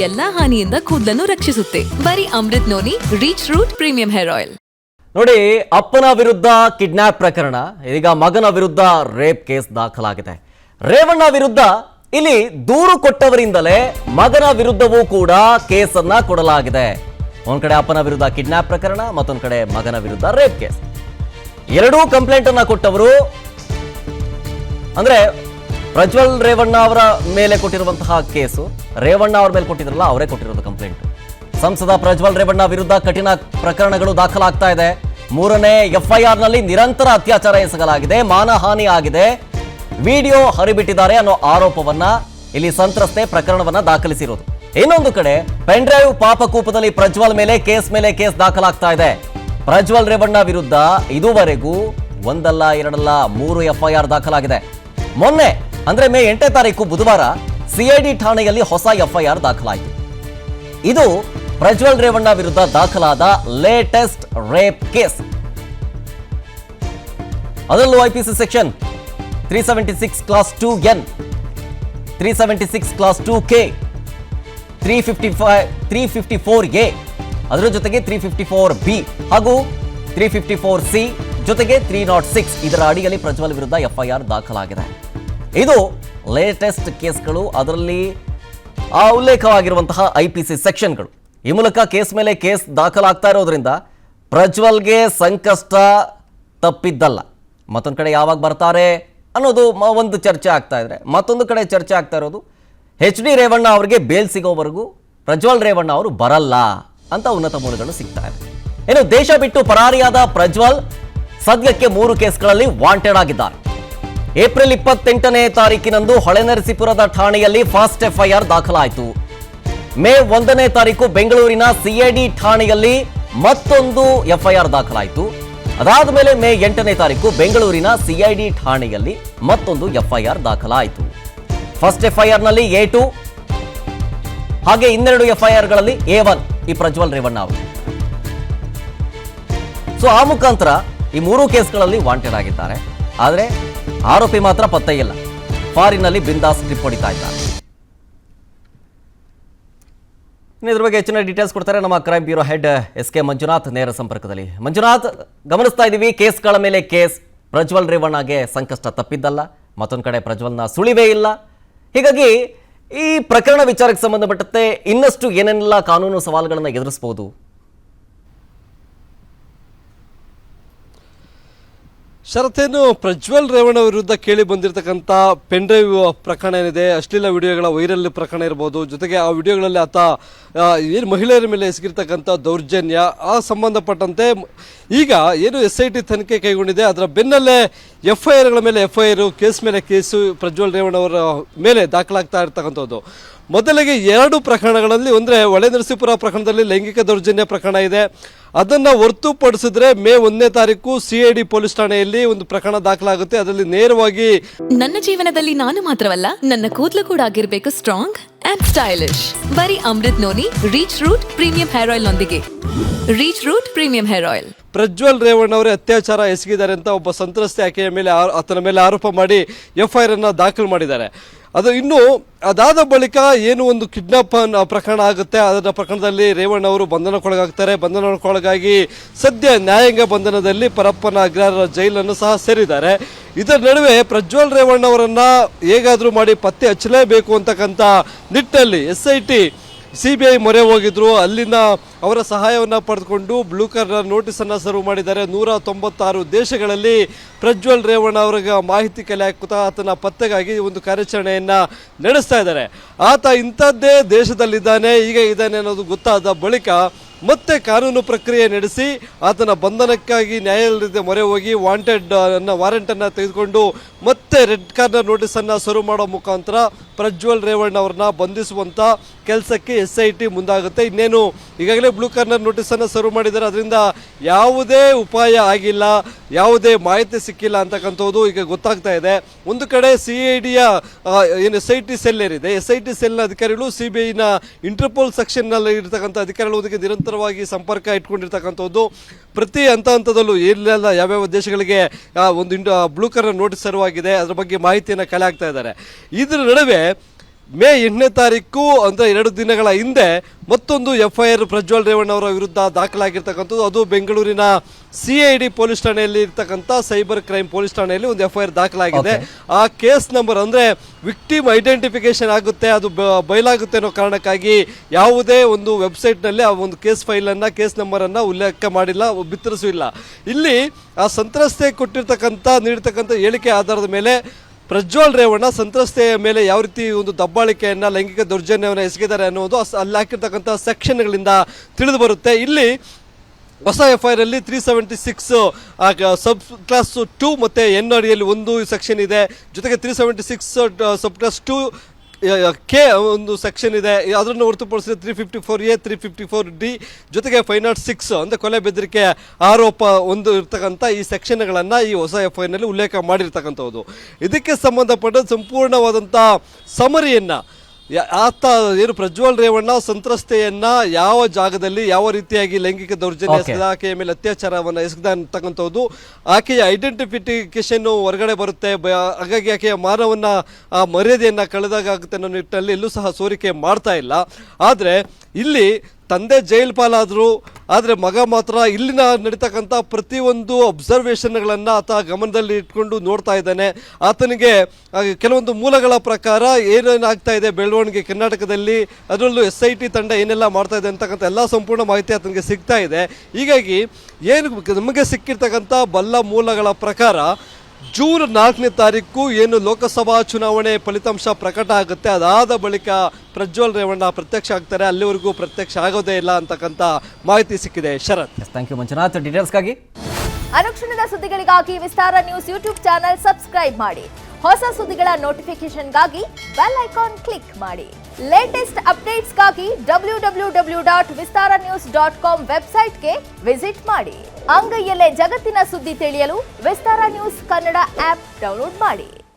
ಎಲ್ಲಾ ಹಾನಿಯಿಂದ ಕೂದಲನ್ನು ರಕ್ಷಿಸುತ್ತೆ. ಬರೀ Amrut noni reach root premium hair oil. ನೋಡಿ, ಅಪ್ಪನ ವಿರುದ್ಧ ಕಿಡ್ನಾಪ್ ಪ್ರಕರಣ, ಈಗ ಮಗನ ವಿರುದ್ಧ ರೇಪ್ ಕೇಸ್ ದಾಖಲಾಗಿದೆ. ರೇವಣ್ಣ ವಿರುದ್ಧ ಇಲ್ಲಿ ದೂರು ಕೊಟ್ಟವರಿಂದಲೇ ಮಗನ ವಿರುದ್ಧವೂ ಕೂಡ ಕೇಸನ್ನ ಕೊಡಲಾಗಿದೆ. ಒಂದ್ ಕಡೆ ಅಪ್ಪನ ವಿರುದ್ಧ ಕಿಡ್ನಾಪ್ ಪ್ರಕರಣ, ಮತ್ತೊಂದ್ ಕಡೆ ಮಗನ ವಿರುದ್ಧ ರೇಪ್ ಕೇಸ್. ಎರಡೂ ಕಂಪ್ಲೇಂಟ್ ಅನ್ನ ಕೊಟ್ಟವರು ಅಂದ್ರೆ ಪ್ರಜ್ವಲ್ ರೇವಣ್ಣ ಅವರ ಮೇಲೆ ಕೊಟ್ಟಿರುವಂತಹ ಕೇಸು, ರೇವಣ್ಣ ಅವರ ಮೇಲೆ ಕೊಟ್ಟಿದ್ರಲ್ಲ ಅವರೇ ಕೊಟ್ಟಿರೋದು ಕಂಪ್ಲೇಂಟ್. ಸಂಸದ ಪ್ರಜ್ವಲ್ ರೇವಣ್ಣ ವಿರುದ್ಧ ಕಠಿಣ ಪ್ರಕರಣಗಳು ದಾಖಲಾಗ್ತಾ ಇದೆ. 3ನೇ FIR ನಲ್ಲಿ ನಿರಂತರ ಅತ್ಯಾಚಾರ ಎಸಗಲಾಗಿದೆ, ಮಾನಹಾನಿ ಆಗಿದೆ, ವಿಡಿಯೋ ಹರಿಬಿಟ್ಟಿದ್ದಾರೆ ಅನ್ನೋ ಆರೋಪವನ್ನ ಇಲ್ಲಿ ಸಂತ್ರಸ್ತೆ ಪ್ರಕರಣವನ್ನ ದಾಖಲಿಸಿರೋದು. ಇನ್ನೊಂದು ಕಡೆ ಪೆನ್ ಡ್ರೈವ್ ಪಾಪಕೂಪದಲ್ಲಿ ಪ್ರಜ್ವಲ್ ಮೇಲೆ ಕೇಸ್ ದಾಖಲಾಗ್ತಾ ಇದೆ. ಪ್ರಜ್ವಲ್ ರೇವಣ್ಣ ವಿರುದ್ಧ ಇದುವರೆಗೂ ಒಂದಲ್ಲ ಎರಡಲ್ಲ 3 FIR ದಾಖಲಾಗಿದೆ. ಮೊನ್ನೆ ಅಂದ್ರೆ ಮೇ 8ನೇ ತಾರೀಕು ಬುಧವಾರ CID ಠಾಣೆಯಲ್ಲಿ ಹೊಸ FIR ದಾಖಲಾಯಿತು. ಇದು ಪ್ರಜ್ವಲ್ ರೇವಣ್ಣ ವಿರುದ್ಧ ದಾಖಲಾದ ಲೇಟೆಸ್ಟ್ ರೇಪ್ ಕೇಸ್. ಅದರಲ್ಲೂ IPC section 376 class 2N, 376 class 2K, 354A, ಅದರ ಜೊತೆಗೆ 354B ಹಾಗೂ 354C ಜೊತೆಗೆ 306 ಇದರ ಅಡಿಯಲ್ಲಿ ಪ್ರಜ್ವಲ್ ವಿರುದ್ಧ FIR ದಾಖಲಾಗಿದೆ. ಇದು ಲೇಟೆಸ್ಟ್ ಕೇಸ್ಗಳು, ಅದರಲ್ಲಿ ಉಲ್ಲೇಖವಾಗಿರುವಂತಹ IPC ಸೆಕ್ಷನ್ಗಳು. ಈ ಮೂಲಕ ಕೇಸ್ ಮೇಲೆ ಕೇಸ್ ದಾಖಲಾಗ್ತಾ ಇರೋದ್ರಿಂದ ಪ್ರಜ್ವಲ್ಗೆ ಸಂಕಷ್ಟ ತಪ್ಪಿದ್ದಲ್ಲ. ಮತ್ತೊಂದು ಕಡೆ ಯಾವಾಗ ಬರ್ತಾರೆ ಅನ್ನೋದು ಒಂದು ಚರ್ಚೆ ಆಗ್ತಾ ಇದ್ರೆ, ಮತ್ತೊಂದು ಕಡೆ ಚರ್ಚೆ ಆಗ್ತಾ ಇರೋದು HD ರೇವಣ್ಣ ಅವರಿಗೆ ಬೇಲ್ ಸಿಗೋವರೆಗೂ ಪ್ರಜ್ವಲ್ ರೇವಣ್ಣ ಅವರು ಬರಲ್ಲ ಅಂತ ಉನ್ನತ ಮೂಲಗಳು ಸಿಗ್ತಾ ಇದೆ. ಇನ್ನು ದೇಶ ಬಿಟ್ಟು ಪರಾರಿಯಾದ ಪ್ರಜ್ವಲ್ ಸದ್ಯಕ್ಕೆ 3 ಕೇಸ್ಗಳಲ್ಲಿ ವಾಂಟೆಡ್ ಆಗಿದ್ದಾರೆ. ಏಪ್ರಿಲ್ 28ನೇ ತಾರೀಕಿನಂದು ಹೊಳೆನರಸೀಪುರದ ಠಾಣೆಯಲ್ಲಿ ಫಸ್ಟ್ FIR ದಾಖಲಾಯಿತು. ಮೇ 1ನೇ ತಾರೀಕು ಬೆಂಗಳೂರಿನ CID ಠಾಣೆಯಲ್ಲಿ ಮತ್ತೊಂದು FIR ದಾಖಲಾಯಿತು. ಅದಾದ ಮೇಲೆ ಮೇ 8ನೇ ತಾರೀಕು ಬೆಂಗಳೂರಿನ CID ಠಾಣೆಯಲ್ಲಿ ಮತ್ತೊಂದು FIR ದಾಖಲಾಯಿತು. ಫಸ್ಟ್ FIR ನಲ್ಲಿ A2 ಹಾಗೆ ಇನ್ನೆರಡು FIR ಗಳಲ್ಲಿ A1 ಈ ಪ್ರಜ್ವಲ್ ರೇವಣ್ಣ ಅವರು. ಸೊ ಆ ಮುಖಾಂತರ ಈ 3 ಕೇಸ್ಗಳಲ್ಲಿ ವಾಂಟೆಡ್ ಆಗಿದ್ದಾರೆ. ಆದರೆ ಆರೋಪಿ ಮಾತ್ರ ಪತ್ತೆ ಇಲ್ಲ, ಫಾರಿನ್ನಲ್ಲಿ ಬಿಂದಾಸ್ ಟ್ರಿಪ್ ಹೊಡಿತಾ ಇದ್ದಾರೆ. ಇದ್ರ ಬಗ್ಗೆ ಹೆಚ್ಚಿನ ಡೀಟೇಲ್ಸ್ ಕೊಡ್ತಾರೆ ನಮ್ಮ crime bureau head SK Manjunath ನೇರ ಸಂಪರ್ಕದಲ್ಲಿ. ಮಂಜುನಾಥ್, ಗಮನಿಸ್ತಾ ಇದ್ದೀವಿ ಕೇಸ್ಗಳ ಮೇಲೆ ಕೇಸ್, ಪ್ರಜ್ವಲ್ ರೇವಣ್ಣಗೆ ಸಂಕಷ್ಟ ತಪ್ಪಿದ್ದಲ್ಲ, ಮತ್ತೊಂದು ಕಡೆ ಪ್ರಜ್ವಲ್ನ ಸುಳಿವೇ ಇಲ್ಲ. ಹೀಗಾಗಿ ಈ ಪ್ರಕರಣ ವಿಚಾರಕ್ಕೆ ಸಂಬಂಧಪಟ್ಟಂತೆ ಇನ್ನಷ್ಟು ಏನೆಲ್ಲ ಕಾನೂನು ಸವಾಲುಗಳನ್ನು ಎದುರಿಸಬಹುದು? ಶರತ್ತೇನು ಪ್ರಜ್ವಲ್ ರೇವಣ್ಣ ವಿರುದ್ಧ ಕೇಳಿ ಬಂದಿರತಕ್ಕಂಥ ಪೆನ್ ಡ್ರೈವ್ ಪ್ರಕರಣ ಏನಿದೆ, ಅಶ್ಲೀಲ ವಿಡಿಯೋಗಳ ವೈರಲ್ ಪ್ರಕರಣ ಇರ್ಬೋದು, ಜೊತೆಗೆ ಆ ವಿಡಿಯೋಗಳಲ್ಲಿ ಆತ ಏನು ಮಹಿಳೆಯರ ಮೇಲೆ ಎಸಗಿರ್ತಕ್ಕಂಥ ದೌರ್ಜನ್ಯ ಆ ಸಂಬಂಧಪಟ್ಟಂತೆ ಈಗ ಏನು SIT ತನಿಖೆ ಕೈಗೊಂಡಿದೆ, ಅದರ ಬೆನ್ನಲ್ಲೇ FIRಗಳ ಮೇಲೆ FIR, ಕೇಸ್ ಮೇಲೆ ಕೇಸು ಪ್ರಜ್ವಲ್ ರೇವಣ್ಣ ಅವರ ಮೇಲೆ ದಾಖಲಾಗ್ತಾ ಇರ್ತಕ್ಕಂಥದ್ದು. ಮೊದಲಿಗೆ 2 ಪ್ರಕರಣಗಳಲ್ಲಿ, ಅಂದರೆ ಹೊಳೆನರಸೀಪುರ ಪ್ರಕರಣದಲ್ಲಿ ಲೈಂಗಿಕ ದೌರ್ಜನ್ಯ ಪ್ರಕರಣ ಇದೆ. ಅದನ್ನು ಹೊರತುಪಡಿಸಿದ್ರೆ ಮೇ 1ನೇ ತಾರೀಕು CID ಪೊಲೀಸ್ ಠಾಣೆಯಲ್ಲಿ ಒಂದು ಪ್ರಕರಣ ದಾಖಲಾಗುತ್ತೆ. ಅದರಲ್ಲಿ ನೇರವಾಗಿ ನನ್ನ ಜೀವನದಲ್ಲಿ ನಾನು ಮಾತ್ರವಲ್ಲ, ನನ್ನ ಕೂದಲು ಕೂಡ ಆಗಿರ್ಬೇಕು ಸ್ಟ್ರಾಂಗ್ ಅಂಡ್ ಸ್ಟೈಲಿಶ್. ಬರೀ Amrut noni reach root premium hair oil ನೊಂದಿಗೆ. Reach root premium hair oil. Prajwal Revanna ಅವರೇ ಅತ್ಯಾಚಾರ ಎಸಗಿದ್ದಾರೆ ಅಂತ ಒಬ್ಬ ಸಂತ್ರಸ್ತೆ ಆಕೆಯ ಮೇಲೆ ಆತನ ಮೇಲೆ ಆರೋಪ ಮಾಡಿ FIR ಅನ್ನು ದಾಖಲು ಮಾಡಿದ್ದಾರೆ. ಅದು ಇನ್ನು ಅದಾದ ಬಳಿಕ ಏನು ಒಂದು ಕಿಡ್ನಾಪ್ ಪ್ರಕರಣ ಆಗುತ್ತೆ, ಅದರ ಪ್ರಕರಣದಲ್ಲಿ ರೇವಣ್ಣ ಅವರು ಬಂಧನಕ್ಕೊಳಗಾಗ್ತಾರೆ. ಬಂಧನಕ್ಕೊಳಗಾಗಿ ಸದ್ಯ ನ್ಯಾಯಾಂಗ ಬಂಧನದಲ್ಲಿ ಪರಪ್ಪನ ಅಗ್ರಹಾರ ಜೈಲನ್ನು ಸಹ ಸೇರಿದ್ದಾರೆ. ಇದರ ನಡುವೆ ಪ್ರಜ್ವಲ್ ರೇವಣ್ಣ ಅವರನ್ನ ಹೇಗಾದರೂ ಮಾಡಿ ಪತ್ತೆ ಹಚ್ಚಲೇಬೇಕು ಅಂತಕ್ಕಂಥ ನಿಟ್ಟಿನಲ್ಲಿ SIT CBI ಮೊರೆ ಹೋಗಿದ್ರು. ಅಲ್ಲಿನ ಅವರ ಸಹಾಯವನ್ನು ಪಡೆದುಕೊಂಡು ಬ್ಲೂ ಕಾರ್ನರ್ ನೋಟಿಸನ್ನು ಸರ್ವ್ ಮಾಡಿದ್ದಾರೆ. 196 ದೇಶಗಳಲ್ಲಿ ಪ್ರಜ್ವಲ್ ರೇವಣ್ಣ ಅವರಿಗೆ ಮಾಹಿತಿ ಕಲೆ ಹಾಕುತ್ತಾ ಆತನ ಪತ್ತೆಗಾಗಿ ಒಂದು ಕಾರ್ಯಾಚರಣೆಯನ್ನು ನಡೆಸ್ತಾ ಇದ್ದಾರೆ. ಆತ ಇಂಥದ್ದೇ ದೇಶದಲ್ಲಿದ್ದಾನೆ, ಈಗ ಇದ್ದಾನೆ ಅನ್ನೋದು ಗೊತ್ತಾದ ಬಳಿಕ ಮತ್ತೆ ಕಾನೂನು ಪ್ರಕ್ರಿಯೆ ನಡೆಸಿ ಆತನ ಬಂಧನಕ್ಕಾಗಿ ನ್ಯಾಯಾಲಯದ ಮೊರೆ ಹೋಗಿ ವಾರೆಂಟನ್ನು ತೆಗೆದುಕೊಂಡು ಮತ್ತೆ ರೆಡ್ ಕಾರ್ನರ್ ನೋಟಿಸನ್ನು ಸರ್ವ್ ಮಾಡೋ ಮುಖಾಂತರ ಪ್ರಜ್ವಲ್ ರೇವಣ್ಣ ಅವ್ರನ್ನ ಬಂಧಿಸುವಂಥ ಕೆಲಸಕ್ಕೆ SIT ಮುಂದಾಗುತ್ತೆ. ಇನ್ನೇನು ಈಗಾಗಲೇ ಬ್ಲೂ ಕಾರ್ನರ್ ನೋಟಿಸನ್ನು ಸರ್ವ್ ಮಾಡಿದ್ದಾರೆ, ಅದರಿಂದ ಯಾವುದೇ ಉಪಾಯ ಆಗಿಲ್ಲ, ಯಾವುದೇ ಮಾಹಿತಿ ಸಿಕ್ಕಿಲ್ಲ ಅಂತಕ್ಕಂಥದ್ದು ಈಗ ಗೊತ್ತಾಗ್ತಾ ಇದೆ. ಒಂದು ಕಡೆ CIDಯ ಏನು SIT ಸೆಲ್ ಏನಿದೆ, SIT ಸೆಲ್ನ ಅಧಿಕಾರಿಗಳು CBIನ ಇಂಟರ್ಪೋಲ್ ಸೆಕ್ಷನ್ನಲ್ಲಿ ಇರ್ತಕ್ಕಂಥ ಅಧಿಕಾರಿಗಳೊಂದಿಗೆ ನಿರಂತರವಾಗಿ ಸಂಪರ್ಕ ಇಟ್ಕೊಂಡಿರ್ತಕ್ಕಂಥದ್ದು. ಪ್ರತಿ ಹಂತದಲ್ಲೂ ಎಲ್ಲೆಲ್ಲ ಯಾವ್ಯಾವ ದೇಶಗಳಿಗೆ ಒಂದು ಬ್ಲೂ ಕಾರ್ನರ್ ನೋಟಿಸ್ ಸರ್ವ್ ಆಗಿದೆ, ಅದರ ಬಗ್ಗೆ ಮಾಹಿತಿಯನ್ನು ಕಲೆ ಹಾಕ್ತಾ ಇದ್ದಾರೆ. ಇದರ ನಡುವೆ ಮೇ 8ನೇ ತಾರೀಕು ಅಂದರೆ 2 ದಿನಗಳ ಹಿಂದೆ ಮತ್ತೊಂದು FIR ಪ್ರಜ್ವಲ್ ರೇವಣ್ಣ ಅವರ ವಿರುದ್ಧ ದಾಖಲಾಗಿರ್ತಕ್ಕಂಥದ್ದು. ಅದು ಬೆಂಗಳೂರಿನ CID ಪೊಲೀಸ್ ಠಾಣೆಯಲ್ಲಿ ಇರ್ತಕ್ಕಂಥ ಸೈಬರ್ ಕ್ರೈಮ್ ಪೊಲೀಸ್ ಠಾಣೆಯಲ್ಲಿ ಒಂದು FIR ದಾಖಲಾಗಿದೆ. ಆ ಕೇಸ್ ನಂಬರ್ ಅಂದರೆ ವಿಕ್ಟಿಮ್ ಐಡೆಂಟಿಫಿಕೇಶನ್ ಆಗುತ್ತೆ, ಅದು ಬಯಲಾಗುತ್ತೆ ಅನ್ನೋ ಕಾರಣಕ್ಕಾಗಿ ಯಾವುದೇ ಒಂದು ವೆಬ್ಸೈಟ್ನಲ್ಲಿ ಆ ಒಂದು ಕೇಸ್ ಫೈಲನ್ನು ಕೇಸ್ ನಂಬರನ್ನು ಉಲ್ಲೇಖ ಮಾಡಿಲ್ಲ, ಬಿತ್ತರಿಸಿಲ್ಲ. ಇಲ್ಲಿ ಆ ಸಂತ್ರಸ್ತೆ ನೀಡಿರ್ತಕ್ಕಂಥ ಹೇಳಿಕೆ ಆಧಾರದ ಮೇಲೆ ಪ್ರಜ್ವಲ್ ರೇವಣ್ಣ ಸಂತ್ರಸ್ತೆಯ ಮೇಲೆ ಯಾವ ರೀತಿ ಒಂದು ದಬ್ಬಾಳಿಕೆಯನ್ನು ಲೈಂಗಿಕ ದೌರ್ಜನ್ಯವನ್ನು ಎಸಗಿದ್ದಾರೆ ಅನ್ನೋದು ಅಲ್ಲಿ ಹಾಕಿರ್ತಕ್ಕಂಥ ಸೆಕ್ಷನ್ಗಳಿಂದ ತಿಳಿದು ಬರುತ್ತೆ. ಇಲ್ಲಿ ಹೊಸ FIR ಅಲ್ಲಿ 376 ಸಬ್ ಕ್ಲಾಸ್ 2 ಮತ್ತು N ಅಡಿಯಲ್ಲಿ ಒಂದು ಸೆಕ್ಷನ್ ಇದೆ. ಜೊತೆಗೆ 376 ಸಬ್ ಕ್ಲಾಸ್ 2 ಕೆ ಒಂದು ಸೆಕ್ಷನ್ ಇದೆ. ಅದನ್ನು ಹೊರತುಪಡಿಸಿದ್ರೆ 354A 354D ಜೊತೆಗೆ 506 ಅಂದರೆ ಕೊಲೆ ಬೆದರಿಕೆ ಆರೋಪ ಒಂದು ಇರ್ತಕ್ಕಂಥ ಈ ಸೆಕ್ಷನ್ಗಳನ್ನು ಈ ಹೊಸ FIR ನಲ್ಲಿ ಉಲ್ಲೇಖ ಮಾಡಿರ್ತಕ್ಕಂಥದ್ದು. ಇದಕ್ಕೆ ಸಂಬಂಧಪಟ್ಟ ಸಂಪೂರ್ಣವಾದಂಥ ಸಮರಿಯನ್ನು ಆತ ಏನು ಪ್ರಜ್ವಲ್ ರೇವಣ್ಣ ಸಂತ್ರಸ್ತೆಯನ್ನ ಯಾವ ಜಾಗದಲ್ಲಿ ಯಾವ ರೀತಿಯಾಗಿ ಲೈಂಗಿಕ ದೌರ್ಜನ್ಯ ಎಸಗಿದ, ಆಕೆಯ ಮೇಲೆ ಅತ್ಯಾಚಾರವನ್ನು ಎಸಗಿದ ಅಂತಕ್ಕಂಥದ್ದು, ಆಕೆಯ ಐಡೆಂಟಿಫಿಕೇಶನ್ ಹೊರಗಡೆ ಬರುತ್ತೆ. ಹಾಗಾಗಿ ಆಕೆಯ ಮಾನವನ್ನ ಮರ್ಯಾದೆಯನ್ನ ಕಳೆದಾಗುತ್ತೆ ಅನ್ನೋ ನಿಟ್ಟಿನಲ್ಲಿ ಎಲ್ಲೂ ಸಹ ಸೋರಿಕೆ ಮಾಡ್ತಾ ಇಲ್ಲ. ಆದರೆ ಇಲ್ಲಿ ತಂದೆ ಜೈಲ್ ಪಾಲಾದರು, ಆದರೆ ಮಗ ಮಾತ್ರ ಇಲ್ಲಿನ ನಡೀತಕ್ಕಂಥ ಪ್ರತಿಯೊಂದು ಅಬ್ಸರ್ವೇಷನ್ಗಳನ್ನು ಆತ ಗಮನದಲ್ಲಿ ಇಟ್ಕೊಂಡು ನೋಡ್ತಾ ಇದ್ದಾನೆ. ಆತನಿಗೆ ಕೆಲವೊಂದು ಮೂಲಗಳ ಪ್ರಕಾರ ಏನೇನಾಗ್ತಾ ಇದೆ ಬೆಳವಣಿಗೆ ಕರ್ನಾಟಕದಲ್ಲಿ, ಅದರಲ್ಲೂ SIT ತಂಡ ಏನೆಲ್ಲ ಮಾಡ್ತಾ ಇದೆ ಅಂತಕ್ಕಂಥ ಎಲ್ಲ ಸಂಪೂರ್ಣ ಮಾಹಿತಿ ಆತನಿಗೆ ಸಿಗ್ತಾ ಇದೆ. ಹೀಗಾಗಿ ಏನು ನಮಗೆ ಸಿಕ್ಕಿರ್ತಕ್ಕಂಥ ಬಲ್ಲ ಮೂಲಗಳ ಪ್ರಕಾರ ಜೂನ್ 4ನೇ ತಾರೀಕು ಏನು ಲೋಕಸಭಾ ಚುನಾವಣೆ ಫಲಿತಾಂಶ ಪ್ರಕಟ ಆಗುತ್ತೆ, ಅದಾದ ಬಳಿಕ ಪ್ರಜ್ವಲ್ ರೇವಣ್ಣ ಪ್ರತ್ಯಕ್ಷ ಆಗ್ತಾರೆ. ಅಲ್ಲಿವರೆಗೂ ಪ್ರತ್ಯಕ್ಷ ಆಗೋದೇ ಇಲ್ಲ ಅಂತಕ್ಕಂಥ ಮಾಹಿತಿ ಸಿಕ್ಕಿದೆ. ಶರತ್, ಥ್ಯಾಂಕ್ ಯು ಮಂಜುನಾಥ್. ಡೀಟೇಲ್ಸ್ಗಾಗಿ ಅನುಕ್ಷಣದ ಸುದ್ದಿಗಳಿಗಾಗಿ ವಿಸ್ತಾರ ನ್ಯೂಸ್ ಯೂಟ್ಯೂಬ್ ಚಾನೆಲ್ ಸಬ್ಸ್ಕ್ರೈಬ್ ಮಾಡಿ. ಹೊಸ ಸುದ್ದಿಗಳ ನೋಟಿಫಿಕೇಶನ್ಗಾಗಿ ಬೆಲ್ ಐಕಾನ್ ಕ್ಲಿಕ್ ಮಾಡಿ. ಲೇಟೆಸ್ಟ್ ಅಪ್ಡೇಟ್ಸ್ಗಾಗಿ www.vistaranews.com ವೆಬ್ಸೈಟ್ಗೆ ವಿಸಿಟ್ ಮಾಡಿ. ಅಂಗೈಯಲ್ಲೇ ಜಗತ್ತಿನ ಸುದ್ದಿ ತಿಳಿಯಲು ವಿಸ್ತಾರ ನ್ಯೂಸ್ ಕನ್ನಡ ಆಪ್ ಡೌನ್ಲೋಡ್ ಮಾಡಿ.